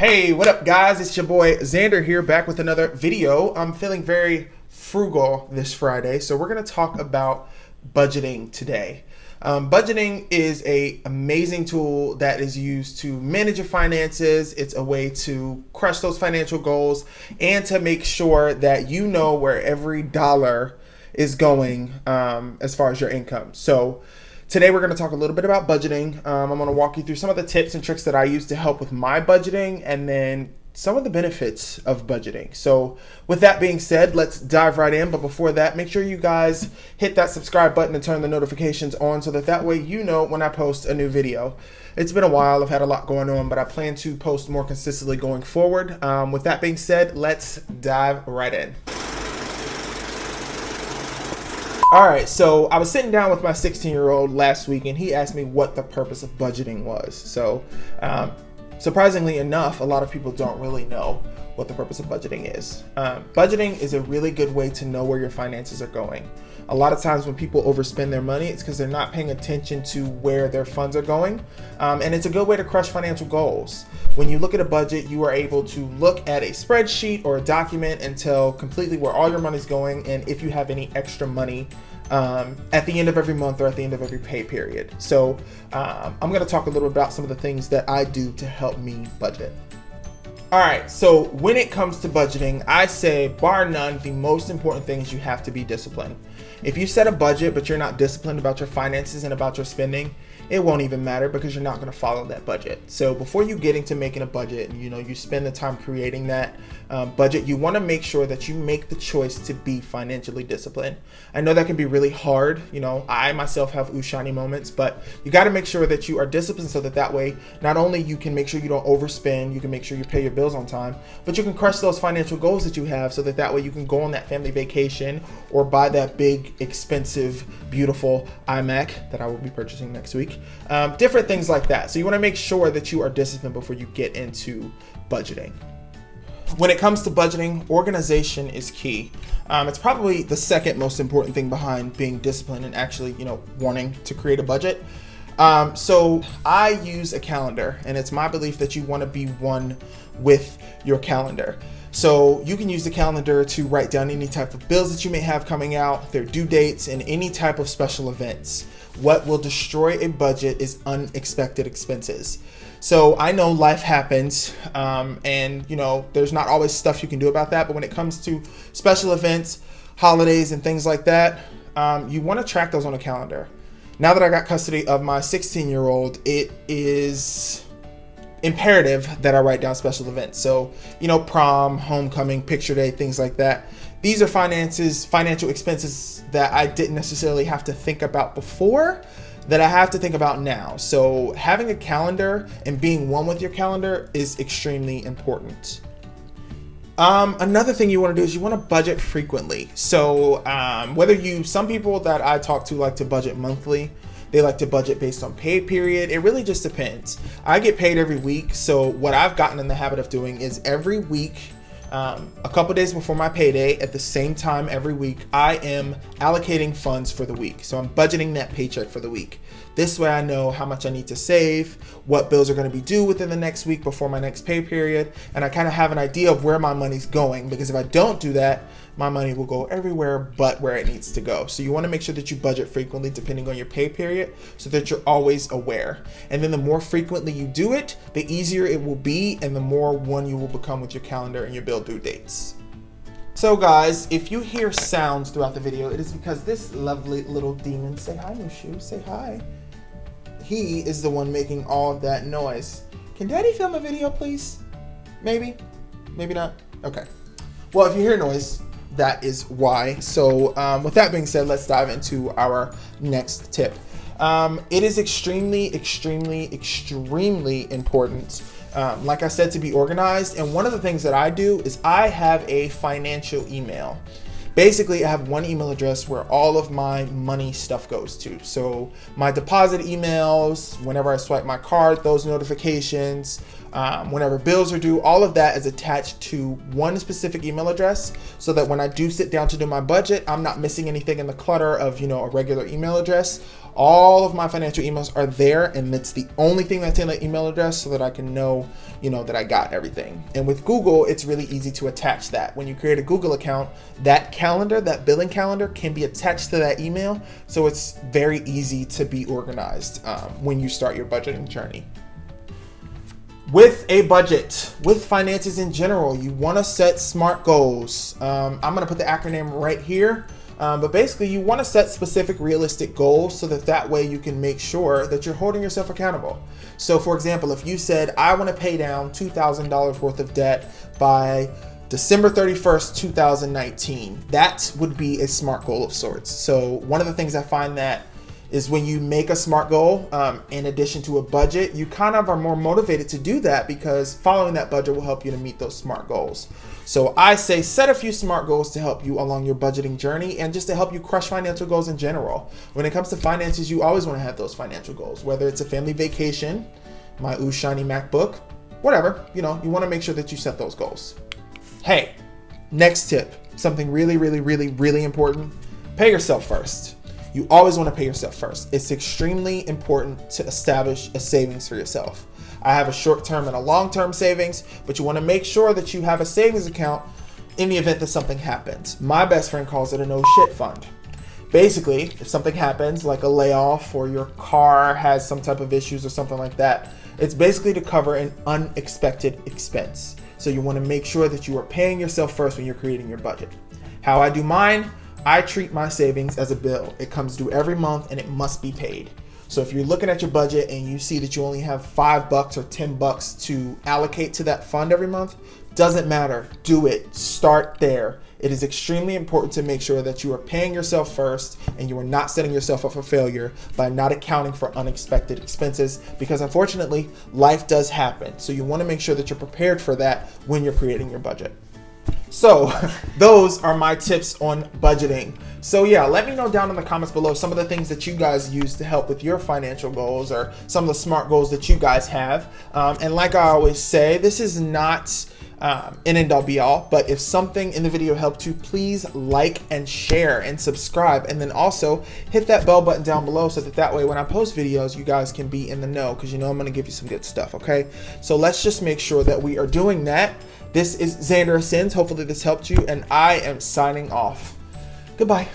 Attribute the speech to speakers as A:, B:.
A: Hey, what up guys? It's your boy Xander here, back with another video. I'm feeling very frugal this Friday, so we're gonna talk about budgeting today. Budgeting is an amazing tool that is used to manage your finances. It's a way to crush those financial goals and to make sure that you know where every dollar is going as far as your income. So today we're going to talk a little bit about budgeting. I'm going to walk you through some of the tips and tricks that I use to help with my budgeting and then some of the benefits of budgeting. So with that being said, let's dive right in. But before that, make sure you guys hit that subscribe button and turn the notifications on so that way you know when I post a new video. It's been a while. I've had a lot going on, but I plan to post more consistently going forward. With that being said, let's dive right in. All right, so I was sitting down with my 16-year-old last week and he asked me what the purpose of budgeting was. So surprisingly enough, a lot of people don't really know what the purpose of budgeting is. Budgeting is a really good way to know where your finances are going. A lot of times when people overspend their money, it's because they're not paying attention to where their funds are going. And it's a good way to crush financial goals. When you look at a budget, you are able to look at a spreadsheet or a document and tell completely where all your money's going and if you have any extra money at the end of every month or at the end of every pay period. So I'm going to talk a little about some of the things that I do to help me budget. All right, so when it comes to budgeting, I say bar none, the most important thing is you have to be disciplined. If you set a budget but you're not disciplined about your finances and about your spending, it won't even matter because you're not going to follow that budget. So before you get into making a budget and you spend the time creating that budget, you want to make sure that you make the choice to be financially disciplined. I know that can be really hard. I myself have shiny moments, but you got to make sure that you are disciplined so that way not only you can make sure you don't overspend, you can make sure you pay your bills on time, but you can crush those financial goals that you have so that way you can go on that family vacation or buy that big, expensive, beautiful iMac that I will be purchasing next week. Different things like that. So you want to make sure that you are disciplined before you get into budgeting. When it comes to budgeting, organization is key. It's probably the second most important thing behind being disciplined and actually, wanting to create a budget. So I use a calendar, and it's my belief that you want to be one with your calendar. So you can use the calendar to write down any type of bills that you may have coming out, their due dates, and any type of special events. What will destroy a budget is unexpected expenses. So I know life happens, and there's not always stuff you can do about that. But when it comes to special events, holidays, and things like that, you want to track those on a calendar. Now that I got custody of my 16-year-old, it is imperative that I write down special events. So, prom, homecoming, picture day, things like that. These are financial expenses that I didn't necessarily have to think about before that I have to think about now. So having a calendar and being one with your calendar is extremely important. Another thing you want to do is you want to budget frequently. So some people that I talk to like to budget monthly. They like to budget based on pay period. It really just depends. I get paid every week. So what I've gotten in the habit of doing is every week, a couple days before my payday, at the same time every week, I am allocating funds for the week. So I'm budgeting that paycheck for the week. This way I know how much I need to save, what bills are going to be due within the next week before my next pay period, and I kind of have an idea of where my money's going, because if I don't do that, my money will go everywhere but where it needs to go. So you want to make sure that you budget frequently depending on your pay period so that you're always aware. And then the more frequently you do it, the easier it will be and the more one you will become with your calendar and your bill due dates. So guys, if you hear sounds throughout the video, it is because this lovely little demon, say hi Mushu, say hi. He is the one making all of that noise. Can Daddy film a video, please? Maybe? Maybe not? Okay. Well, if you hear noise, that is why. So with that being said, let's dive into our next tip. It is extremely, extremely, extremely important, like I said, to be organized. And one of the things that I do is I have a financial email. Basically, I have one email address where all of my money stuff goes to. So my deposit emails, whenever I swipe my card, those notifications, whenever bills are due, all of that is attached to one specific email address, so that when I do sit down to do my budget, I'm not missing anything in the clutter of, a regular email address. All of my financial emails are there, and it's the only thing that's in the email address, so that I can know, that I got everything. And with Google, it's really easy to attach that. When you create a Google account, that calendar, that billing calendar, can be attached to that email. So it's very easy to be organized when you start your budgeting journey. With a budget, with finances in general, you want to set SMART goals. I'm going to put the acronym right here. But basically, you want to set specific, realistic goals, so that way you can make sure that you're holding yourself accountable. So for example, if you said, I want to pay down $2,000 worth of debt by December 31st, 2019, that would be a SMART goal of sorts. So one of the things I find that is when you make a SMART goal, in addition to a budget, you kind of are more motivated to do that, because following that budget will help you to meet those SMART goals. So I say set a few SMART goals to help you along your budgeting journey, and just to help you crush financial goals in general. When it comes to finances, you always want to have those financial goals, whether it's a family vacation, my ooh shiny MacBook, whatever, you want to make sure that you set those goals. Hey, next tip, something really, really, really, really important. Pay yourself first. You always want to pay yourself first. It's extremely important to establish a savings for yourself. I have a short-term and a long-term savings, but you want to make sure that you have a savings account in the event that something happens. My best friend calls it a no shit fund. Basically, if something happens, like a layoff or your car has some type of issues or something like that, it's basically to cover an unexpected expense. So you want to make sure that you are paying yourself first when you're creating your budget. How I do mine, I treat my savings as a bill. It comes due every month and it must be paid. So if you're looking at your budget and you see that you only have $5 or $10 to allocate to that fund every month, doesn't matter. Do it. Start there. It is extremely important to make sure that you are paying yourself first and you are not setting yourself up for failure by not accounting for unexpected expenses, because unfortunately, life does happen. So you want to make sure that you're prepared for that when you're creating your budget. So those are my tips on budgeting. So yeah, let me know down in the comments below some of the things that you guys use to help with your financial goals, or some of the SMART goals that you guys have. And like I always say, this is not an end all be all, but if something in the video helped you, please like and share and subscribe, and then also hit that bell button down below, so that way when I post videos, you guys can be in the know, because I'm going to give you some good stuff. Okay, so let's just make sure that we are doing that. This is Xander Ascends. Hopefully this helped you, and I am signing off. Goodbye.